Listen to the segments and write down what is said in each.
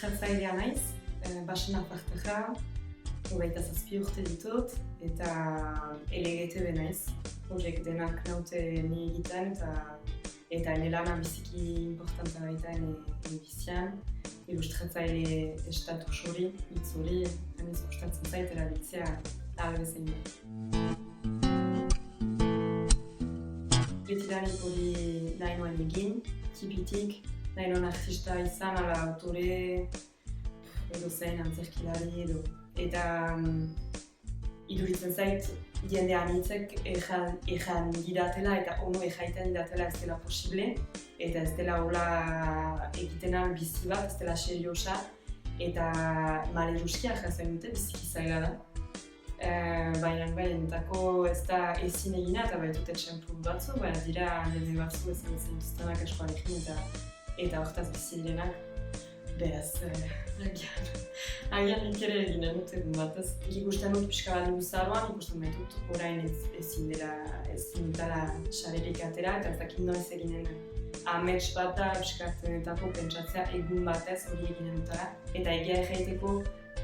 Ilustratzailea naiz, Basena Fartaja, 27 urte ditut, eta LGTB naiz. Horiek denak naute ni egiten, eta ene lana biziki importanta baita ene bizian. Ilustratzaile estatus hori, hitz hori, hanez gustatzen zait erabiltzea albezain da. Betidanik hori nahi nuen egin, tipitik, nahi nuen artista izan, ala autore, edo zen antzerkilari edo. Eta iduritzen zait, jende anitzek ejan didatela eta ono ejaiten didatela ez dela posible, eta ez dela hola egitenan bizi bat, ez dela seriosa, eta maleruskia jazen dute, biziki zaila da. Baina entako ez da ezin egina eta baitute txempur batzu, baina dira jende batzu ezin duztenak eskoarekin eta hortaz bizi direnak. Beraz, agian nik ere eginen dut egun batez. Ikusten dut pixka bat luzaroan, ikusten baitut orain ezin dutela sarerik atera eta ez dakit noiz eginen amets bat da pixkatzenetako pentsatzea egun batez hori eginen dutela. Eta egia erraiteko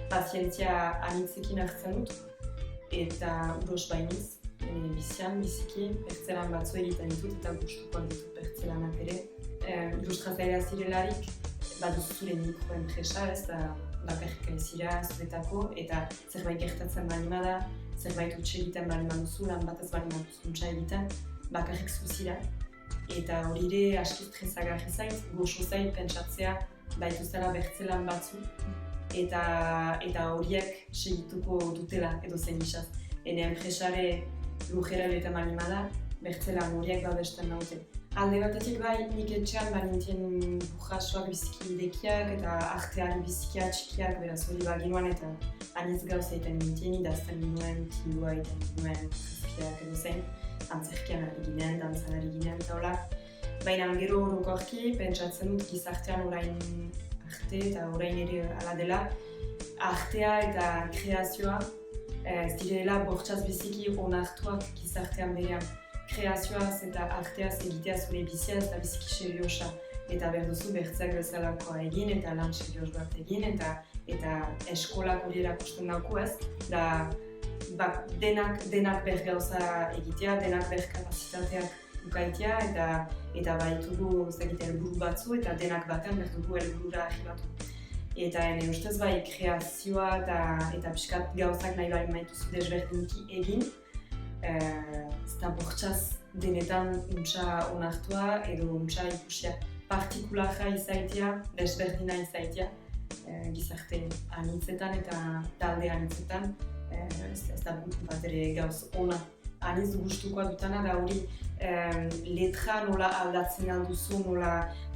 pazientzia anitzekin hartzen dut eta uros bainiz, bizian, biziki, pertzelan batzu egiten ditut eta gustukoak ditut pertzelanak ere. Ilustratzailea zirelarik, baduzu zure mikro enpresa, ez da bakarrik zira zuretako eta zerbait gertatzen bali bada, zerbait utxe egiten bali baduzu, lan batez bali baduzu untsa egiten, bakarrik zuzira. Eta hori ere aski stresagarri zait, goxo zait pentsatzea baituztela bertzelan batzu eta horiek segituko dutela edo zein isaz. Ene enpresare lujera eta bali bada, bertzelan horiek babesten naute. Alde batetik bai, nik etxean banintien burjasoak biziki idekiak eta arteari bizikia txikiak beraz hori baginuan eta aniz gauza egiten nintien, idazten nuen, tindua egiten nuen, zazkiak edo zen, antzerkian ari ginen, dantzan ari ginen eta hola. Baina gero orokorki, pentsatzen dut gizartean orain arte eta orain ere ala dela, artea eta kreazioa ez direla bortxaz biziki onartuak gizartean berean. Kreazioaz eta arteaz egitea zure biziaz eta biziki seriosa. Eta berduzu bertzeak bezalakoa egin eta lan serios bat egin eta eskolak hori erakusten dauku ez. Denak ber gauza egitea, denak ber kapazitateak ukaitea eta baitugu helburu batzu eta denak batean berdugu helburura arribatu. Eta ene ustez bai kreazioa eta pixkat gauzak nahi bali maituzu desberdinki egin. Ez da bortxaz denetan untsa onartua edo untsa ikusia partikularra izaitea, desberdina izaitea gizarte anitzetan eta talde anitzetan ez da bat ere gauz ona aniz gustukoa dutana da hori letra nola aldatzen alduzun,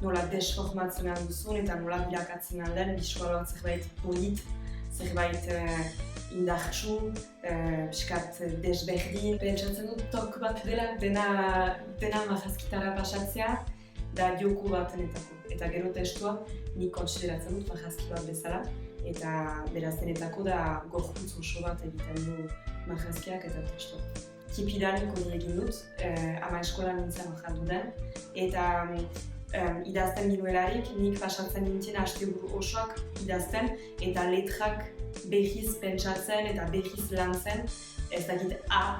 nola desformatzen alduzun eta nola bilakatzen alden bisualoan zerbait polit, zerbait indartsu, pixkat desberdin. Pentsatzen dut tok bat dela, dena marrazkitara pasatzea da joko batenetako. Eta gero testua nik kontsideratzen dut marrazki bat bezala. Eta beraz denetako da gorputz oso bat egiten du marrazkiak eta testua. Tipidanik hori egin dut, ama eskolan nintzen orjaldu den. Eta idazten ginuelarik, nik pasatzen nintzen asteburu osoak idazten eta letrak behiz pentsatzen eta behiz lantzen, ez dakit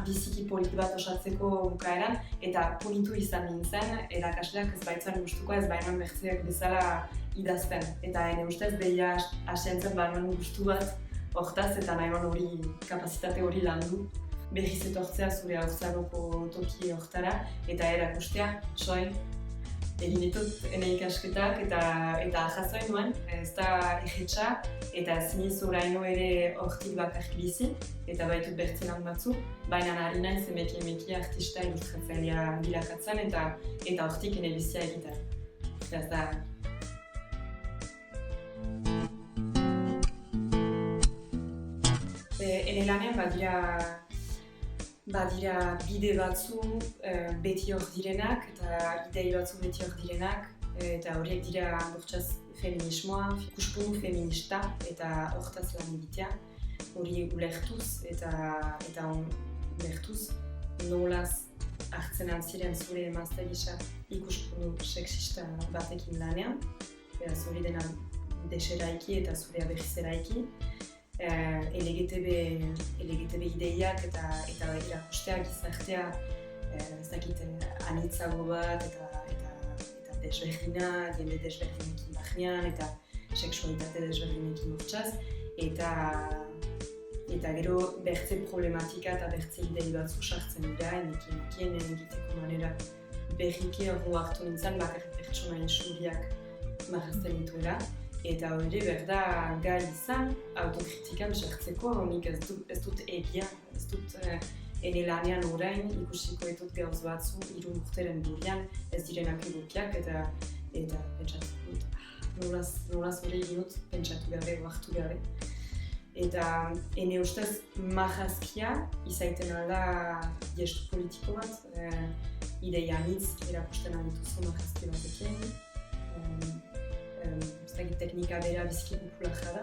biziki polit bat osatzeko bukaeran eta politu izan nintzen, erakasleak ez baitzan gustuko ez bainan bertzeak bezala idazten. Eta ene ustez behia asientzen bainan gustu bat hortaz eta nahi hori kapazitate hori landu. Behiz etortzea zure haurtzaroko toki hortara eta erakustea, soin. Egin ditut ene ikasketak eta jasoen nuen, ez da egetxa eta ziniz oraino ere hortik bakarrik bizi eta baitut bertzelan batzu, baina ari naiz emeki artista ilustratzailea bilakatzen eta hortik ene bizia egiten. Ez da. Ene lanean badira bide batzu beti hor direnak eta idei batzu beti hor direnak eta horiek dira bortxaz feminismoa, ikuspuntu feminista eta hortaz lan egitea. Hori ulertuz eta ulertuz nolaz hartzen ziren zure emazte gisa ikuspuntu sexista batekin lanean. Beraz hori dena deseraiki eta zurea berriz eraiki. LGTB ideiak eta erakusteak gizartea ez dakit anitzago bat eta desberdina, jende desberdinekin bahnean eta sexualitate desberdinekin urtsaz eta gero bertze problematika eta bertze idei batzu sartzen dira enekien egiteko manera berriki hor hartu nintzen bakarrik pertsona insuriak marrazten dituela. Eta hori berda gai izan, autokritikan sartzeko, nik ez dut egia, ez dut ene lanean orain ikusiko ditut gauz batzu 3 urteren burian ez direnak egokiak eta pentsatu dut, nolaz hori egin dut pentsatu gabe, oartu gabe. Eta ene ustez marrazkia izaiten alda gestu politiko bat, ideia anitz erakusten aldituzu marrazki batekin. Teknika bera biziki popularra da,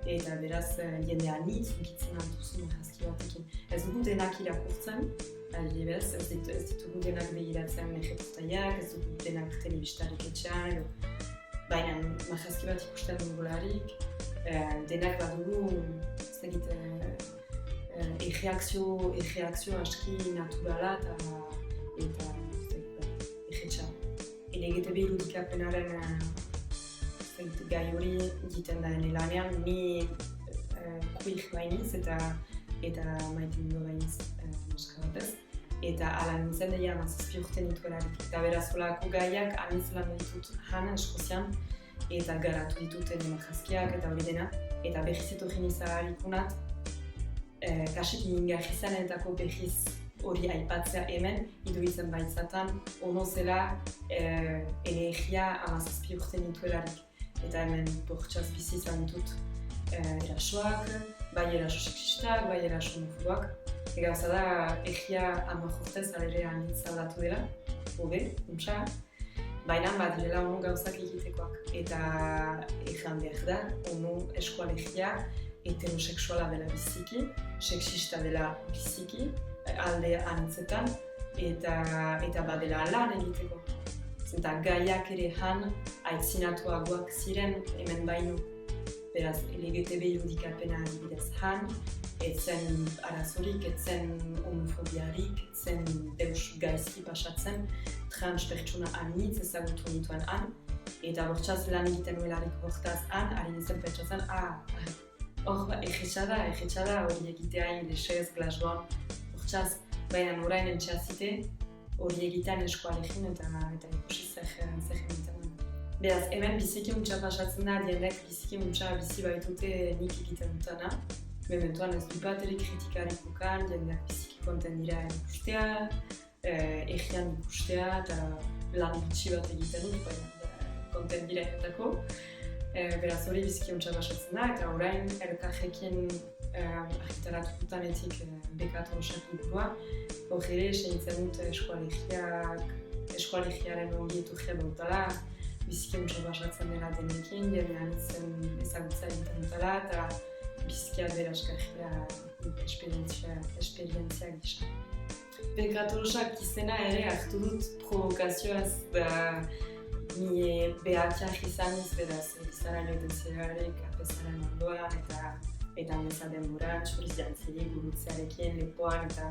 eta beraz jende anitz unkitzen alduzu marrazki batekin. Ez dugu denak irakurtzen, adibidez, ez ditugu denak begiratzen erreportaiak, ez dugu denak telebistarik etxean, baina marrazki bat ikusten dugularik, denak badugu, ez dakit, erreakzio aski naturala eta erretxa. LGTB irudikapenaren gai hori egiten da ene lanean, ni queer bainiz eta maitemindu bainiz neska batez. Eta ala nintzen deia 17 urte nituelarik. Eta beraz holako gaiak anitz lan ditut han Eskozian eta garatu ditut ene marrazkiak eta hori dena. Eta berriz etorri nizaharikunat, kasik mingarri zanetako berriz hori aipatzea hemen, iduitzen baitzatan, ono zela energia 17 urte nituelarik. Eta hemen bortxaz bizi izan ditut erasoak, bai eraso sexistak, bai eraso homofoboak. Gauza da, egia 10 urtez alere anitz aldatu dela, hobe, untsa, baina badirela ono gauzak egitekoak. Eta egan behar da, ono eskualegia heterosexuala dela biziki, sexista dela biziki, alde anitzetan, eta badela lan egiteko. Eta gaiak ere han aitzinatuagoak ziren hemen baino. Beraz, LGTB irudikapena adibidez han, etzen arazorik, etzen homofobiarik, etzen deus gaizki pasatzen, trans pertsona anitz ezagutu nituen han, eta bortxaz lan egiten nuelarik hortaz han, ari nintzen pentsatzen, hor egetxada hori egitea indesez, Glasgow, bortxaz, baina orain entxeazite, hori egitean eskualegin eta ikusi zer egiten. Beraz, hemen biziki muntza pasatzen da, dienek biziki muntza bizi baitute nik egiten dutana. Mementoan ez du bat ere kritikarik bukan, dienek biziki konten dira ikustea, egian ikustea eta lan gutxi bat egiten dut, baina konten dira egiteko. Beraz, hori biziki muntza pasatzen da, eta orain elkarrekin argitaratu dutanetik bekatu osak liburua. Hor ere, segitzen dut eskualegiaren ongi etorria dutala, biziki muntza pasatzen dela denekin, jendean izen ezagutza egiten dutala, eta biziki aldera eskarria esperientzia gisa. Bekatolosak izena ere hartu dut provokazioaz da ni behatxak izaniz, beraz, izara joten zerarek, apesaren ondoan, eta meza denboran, txuriz jantzeri gurutzearekin, lepoan, eta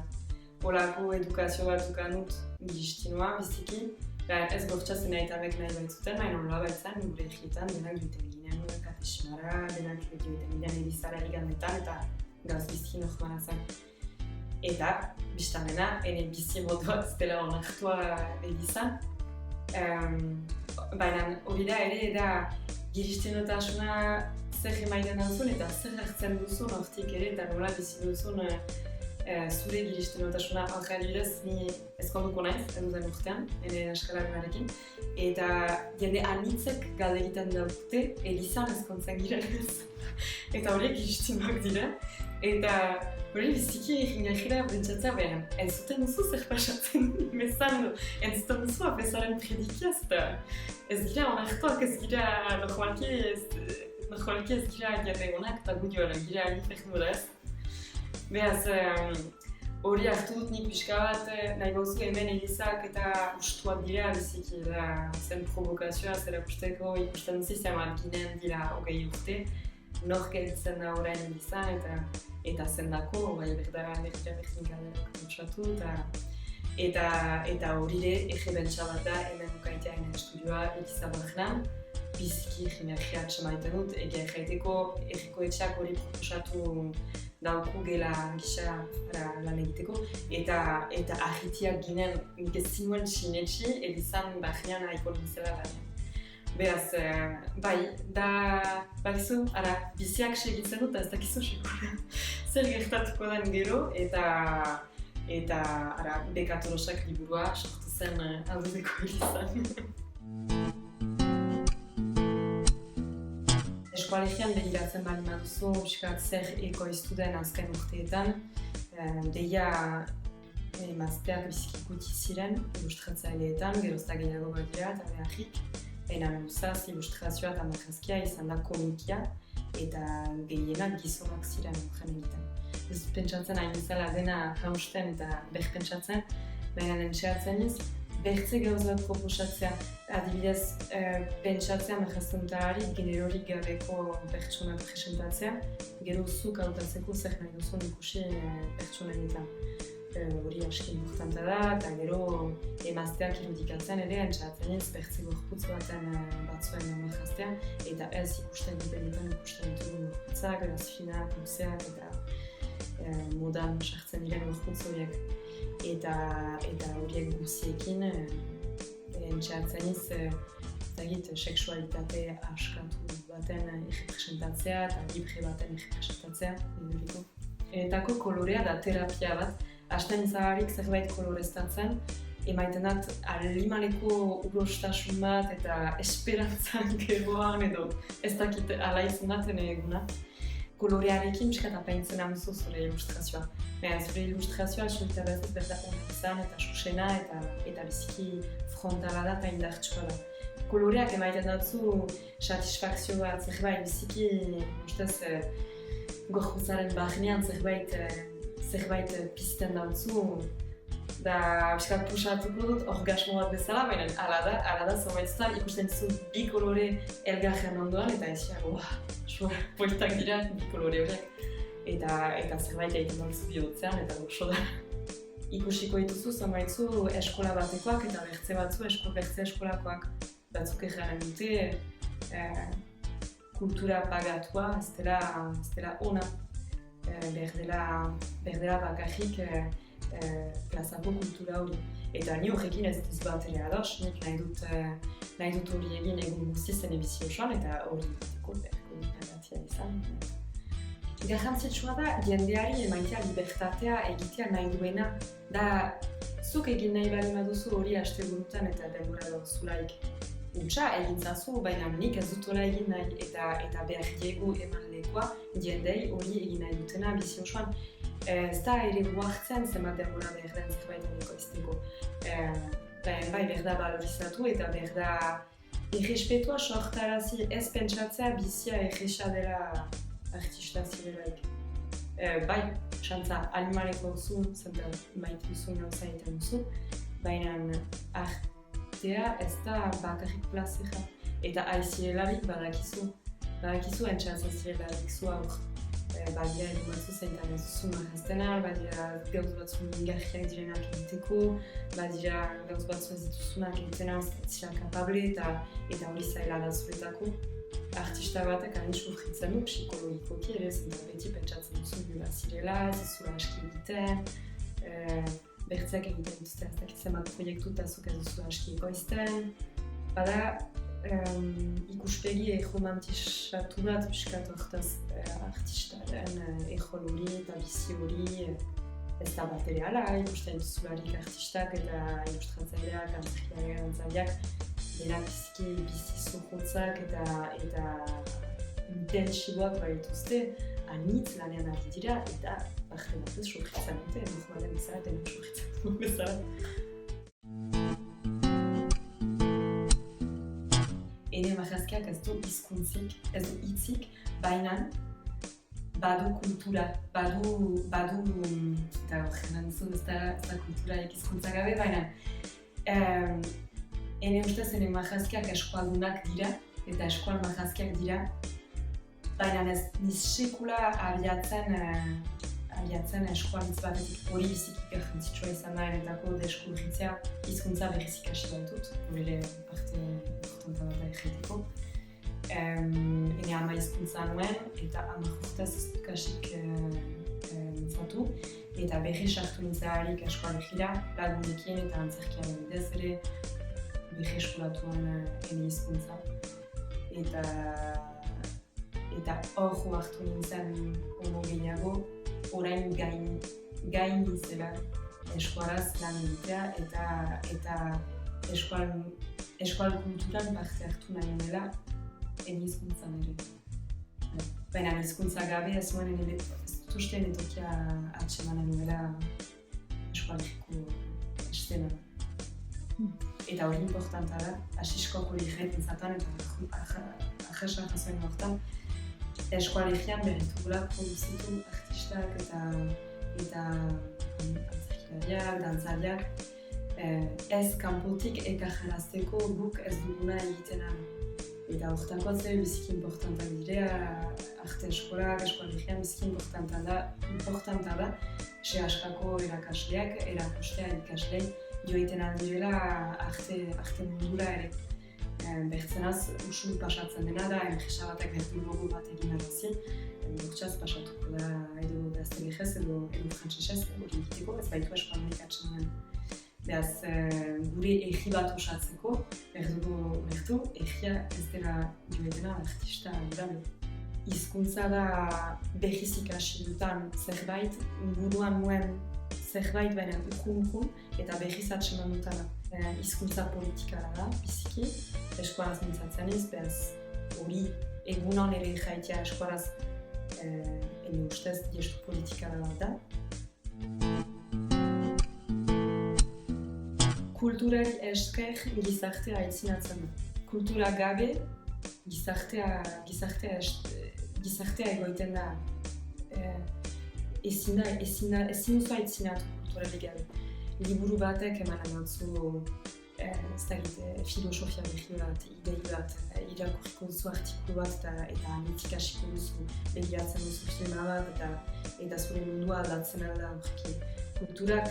polako edukazio bat dukanut giztinoa biziki. Ez bortxazen aitamek nahi baitzuten, baina nola baitzan, gure egietan denak joiten ginen katesimara, denak joiten ginen edizara egandetan, eta gauz biziki normala zen. Eta, biztanena, ene bizi modua ez dela onartua edizan. Baina hori da ere, da giristenotasuna zer emaiten duzun eta zer hartzen duzun hortik ere, eta nola bizi duzun zure giristenotasuna alkadidez ni ezkonduko naiz, eduten urtean, ene eskalararekin. Eta jende anitzek galde egiten daukute, elizan ezkontzen girenez. Eta horiek giristenoak dira. Eta hori biziki jingarira bentsatzea behar, entzuten duzu zer pasatzen mezan edo, entzuten duzu apesaren predikiaz eta ez gira onartuak, ez gira normalki ez gira jende honak eta gu joan, gira agifek nura ez. Beraz, hori hartu dut nik pixka bat, nahi bauzu hemen egizak eta ustuak dira biziki, da zen provokazioa zera ikusten duzi zeman ginen dira 20 urte, nor gelditzen da orain egizan eta zendako, bai berdara berdin gaderak kontsatu eta hori ere ege bentsa bat da hemen ukaitean estudioa egizabagnan, biziki energia atxamaiten dut, egia jaiteko egiko etxeak hori proposatu dauku gela gisa lan egiteko, eta ahitiak ginen nik ez zinuen sinetxi, egizan bagian haiko nintzela baina. Beraz, bai, bakizu, biziak segitzen dut, ez dakizu sekula. Zer gertatuko den gero, eta Bekatorosak liburua sortu zen aldudeko egizan. Eskoalegian begiratzen bali maduzu, pixkat zer ekoiztu den azken urteetan. Deia emazteak biziki guti ziren, illustratzaileetan, gerozta gehiago badira eta beharrik. Baina usaz, illustrazioa eta marrazkia izan da komikia eta gehienak gizonak ziren horren egiten. Ez pentsatzen hain izala dena hausten eta berpentsatzen, baina entxeatzen iz, bertze gauz bat proposatzea. Adibidez, pentsatzea marraztenutari generorik gabeko pertsonak presentatzea, gero zuk hautatzeko zer nahi duzun ikusi pertsonanetan. Hori aski importanta da, eta gero emazteak irudikatzen ere entxatzen ez bertze gorputz baten batzuen marraztea, eta ez ikusten dutenetan ikusten ditugu gorputzak, beraz finak, luzeak eta modan sartzen diren gorputz horiek. Eta horiek guziekin entxatzen ez seksualitate askatu baten errepresentatzea eta libre baten errepresentatzea iduriko. Etako kolorea da terapia bat, hasten izabarik zerbait koloreztatzen, emaiten dat alimaleko urostasun bat eta esperantzan geroan edo ez dakit ala izunaten eguna. Kolorearekin pixkat apaintzen amuzu zure illustrazioa. Zure illustrazioa esulita bezaz berda honak izan eta susena eta biziki frontala da eta indartsua da. Koloreak emaiten datzu satisfakzio bat, zerbait biziki ustez gorputzaren barnean zerbait pizten datzu. Da pixkat pusatuko dut orgasmo bat bezala, baina ala da zonbaitzutan ikusten dizu bi kolore elgarren ondoan eta ez poltak dira bi kolore horiek. Eta zerbait egiten dutzu bihotzean eta goxo da. Ikusiko dituzu zonbaitzu eskola batekoak eta bertze eskolakoak batzuk egaren dute kultura pagatua ez dela ona. Berdela bakarrik plazako kultura hori. Eta ni horrekin ez duz bat ere ados, nik nahi dut hori egin egun guztiezen ebizio osoan eta hori egiteko berko pagatia izan. Garrantzitsua da jendeari emaitea libertatea egitea nahi duena, da zuk egin nahi bali baduzu hori asteburutan eta denbora dauzulaik. Untsa egintzazu, baina nik ez dut hola egin nahi eta behar diegu eman lekoa jendei hori egin nahi dutena bizio osoan. Ez da ere guartzen zenbat denbora behar den zerbait ekoizteko. Bai behar da valorizatu eta behar da errespetua sortarazi ez pentsatzea bizia erresa dela artista zirelaik. Bai, xantza animaleko duzu, zenta maite duzu gauza egiten duzu, baina artea ez da bakarrik plazera. Eta aizirelarik badakizu entxatzen zirelarik zu aur. Badira edo batzu zeintan ez duzu marraztena, badira gauz batzu mingarriak direnak egiteko, badira gauz batzu ez dituzunak egitena ez zira kapable eta hori zaila da zuretako. Artista batek hain sufritzen du psikologikoki ere, zenta beti pentsatzen duzu bila zirela, zizula aski egiten, bertzeak egiten dituzte ez dakitzen bat proiektu eta zuk ez duzu aski ekoizten. Bada, ikuspegi erromantizatu bat pixkat hortaz artistaren ejol hori eta bizi hori ez da bat ere ala, ikusten duzularik artistak eta illustratzaileak, antzaileak denak bizi zuhotzak eta intentsiboak baituzte, anitz lanean ari dira eta barte batez sufritzen dute, normalen bezala denak sufritzen dut bezala. Ene marrazkiak ez du hizkuntzik, ez du hitzik, baina badu kultura, badu, eta horren entzun ez da kultura hizkuntza gabe, baina ene ustez ene marrazkiak eskualdunak dira, eta eskual marrazkiak dira, baina ez niz sekula abiatzen eskualitz batetik hori biziki garrantzitsua izan da enetako deskubritzea hizkuntza berriz ikasi baitut, hori parte importanta bat da egiteko. Ene ama hizkuntza nuen eta 10 urtez ez dut kasik mintzatu, eta berri sartu nintzaharik eskualegira, lagunekin eta antzerkiaren bidez ere berri eskulatuan ene hizkuntza. Eta hor hartu nintzen ono gehiago, orain gain nintzela eskualaz lan egitea eta eskual kulturan parte hartu nahi nuela ene hizkuntzan ere. Baina hizkuntza gabe ez dut uste etokia atxemanen nuela eskualegiko estena. Eta hori importanta da, asiskoko liget nintzatan eta ahesa jasoen hortan, eskualegian berritugula produzitu artistak eta antzerkilariak, dantzariak ez kanpotik ekarrarazteko guk ez duguna egiten ari. Eta hortako ze biziki importantak dira, arte eskolak, eskualegian biziki importanta da, askako erakasleak, erakustea ikaslei, joiten aldirela arte mundura ere. Bertzenaz usu pasatzen dena da, enpresa batek bertu logo bat egin arazi, bortxaz pasatuko da edo gaztelegez edo frantsesez hori egiteko, ez baitu eskualenik atxeman. Beraz, gure egi bat osatzeko, bertu, egia ez dela joetena artista gurabe. Hizkuntza da berriz ikasi dutan zerbait, buruan nuen zerbait baina ukun, eta berriz atxeman dutana. Hizkuntza politikara da, biziki, eskualaz mintzatzen ez, beraz, hori egunan ere jaitea eskualaz ene ustez gestu politikara da. Kulturari esker gizartea aitzinatzen da. Kultura gabe gizartea egoiten da. Ezin duzu aitzinatu kulturari gabe. Liburu batek emanen batzu filosofia berri bat, idei bat, irakurriko duzu artikulu bat eta anitik hasiko duzu, begiratzen duzu filma bat eta zure mundua aldatzen alda horreki. Kulturak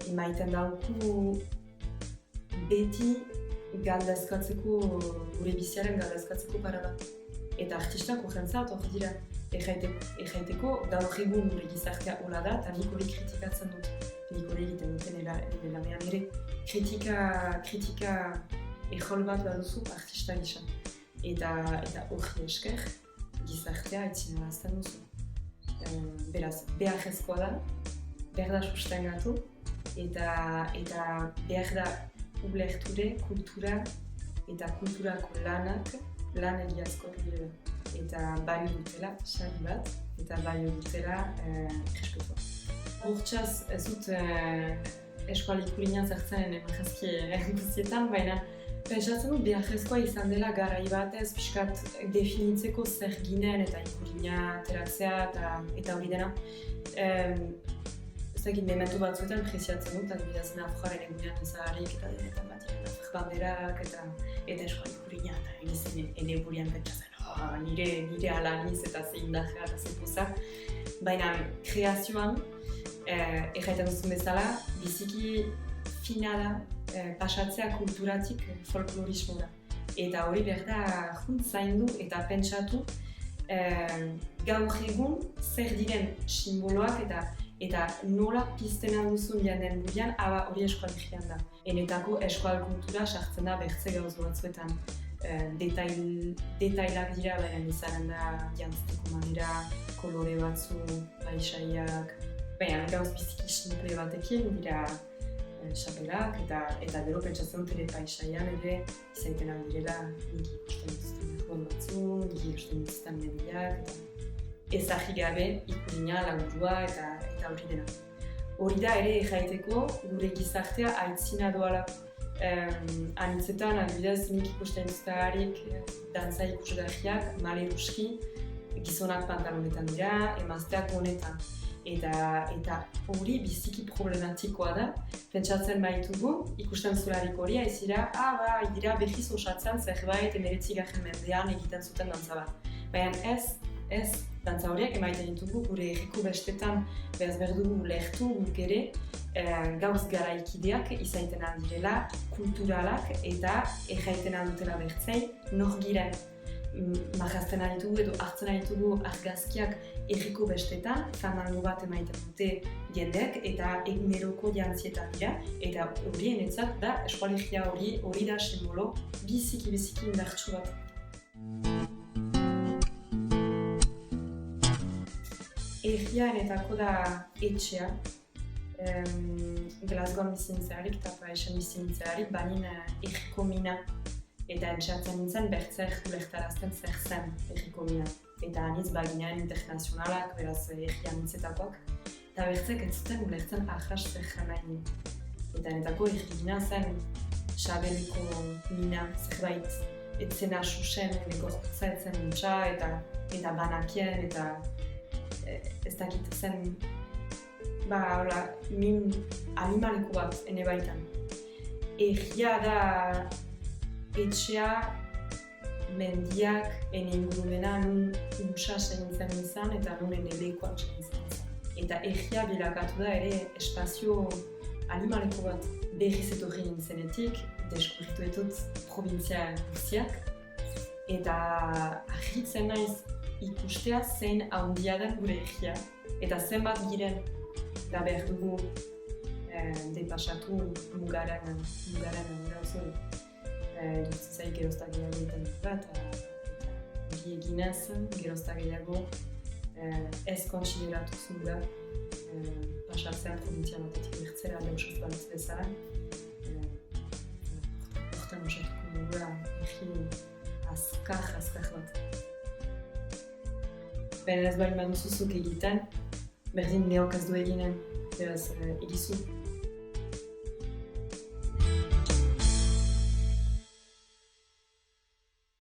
emaiten dauku beti galdezkatzeko, gure biziaren galdezkatzeko parada. Eta artistak horrentzat hor dira. Erraiteko gaur egun gure gizartea hola da eta nik hori kritikatzen dut. Nik hori egiten duten lanean ere kritika ejol bat baduzu artista gisa. Eta hori esker gizartea aitzinarazten duzu. Beraz, beharrezkoa da, behar da sustengatu eta behar da ulerture, kultura eta kulturako lan egiazkoak direla. Eta balio dutela, sari bat, eta balio dutela respetua. Hortxaz, ez dut eskualikurinan zertzen marrazki guztietan, baina pentsatzen dut beharrezkoa izan dela garai batez pixkat definitzeko zer ginen eta ikurina ateratzea eta hori dena. Ez dakit mementu batzuetan preziatzen dut, adibidez Nafarroaren egunean ezaharik eta denetan bat Nafar banderak eta eskualikurina eta ene burian pentsatzen. Nire alaniz eta zein dajea eta zein poza. Baina kreazioan, erraiten duzun bezala, biziki fina da pasatzea kulturatik folklorismora. Eta hori behar da zaindu eta pentsatu gaur egun zer diren simboloak eta nola pizten handuzun jenden burian, hori eskualegian da. Enetako eskual kultura sartzen da bertze gauz batzuetan. Detailak dira, baina izanen da jantzteko manera, kolore batzu, paisaiak. Baina gauz biziki simple batekin dira xapelak eta gero pentsatzen dut ere paisaian ere izaiten aldirela nik ikusten dituzten erron batzu, nik ikusten dituzten mediak eta ezagri gabe ikurina, laburua eta hori dena. Hori da ere jaiteko gure gizartea aitzina doala. Anitzetan, adibidez, nik ikusten duztarik dantza ikusgarriak, maleruski, gizonak pantalonetan dira, emazteak bonetan. Eta hori biziki problematikoa da. Pentsatzen baitugu, ikusten zularik hori, aizira, dira behiz osatzen zerbait 19. mendean egiten zuten dantza bat. Baina ez, dantza horiek emaiten ditugu gure herriko bestetan behaz berdugu lehtu guk ere gauz garaikideak izaiten aldirela, kulturalak eta erraiten aldutela bertzei nor giren. Marrazten ditugu edo hartzen ditugu argazkiak herriko bestetan, fandango bat emaiten dute jendeak eta eguneroko jantzietan dira, eta horien etzat da eskualegia hori da simbolo biziki indartsu bat. Herriarenetako da etxea, Glasgow bizintzarik eta Parisen bizintzarik, banin herriko mina. Eta entxatzen nintzen bertzer ulertarazten zer zen herriko mina. Eta anitz baginean internazionalak, beraz herrian nintzetakoak. Eta bertzek ez zuten ulertzen ahas zer janaini. Eta netako herri mina zen Sabeleko mina zerbait etzena susen, gorputza etzen dutxa eta banakien eta ez dakit zen min animaliko bat ene baitan. Herria da etxea, mendiak, ene ingurumena nun untsa segintzen izan eta nun ene lekoak segintzen izan. Eta herria bilakatu da ere espazio animaliko bat berriz etorri nintzenetik, deskubritu etut provintzia guztiak. Eta ahitzen naiz ikustea zein handia den gure herria. Eta zenbat giren da behar dugu depasatu mugaren gauzori. Duztzai geroztak gehiago egiten dut eta eginez geroztak gehiago ez kontsideratu zunga pasatzean provintzia batetik bertzera leusuz balitz bezala. Hortan osatuko dugula herri azkar bat. Baina ez bali baduzuzuk egiten, berdin neok ez du eginen, beraz egizu.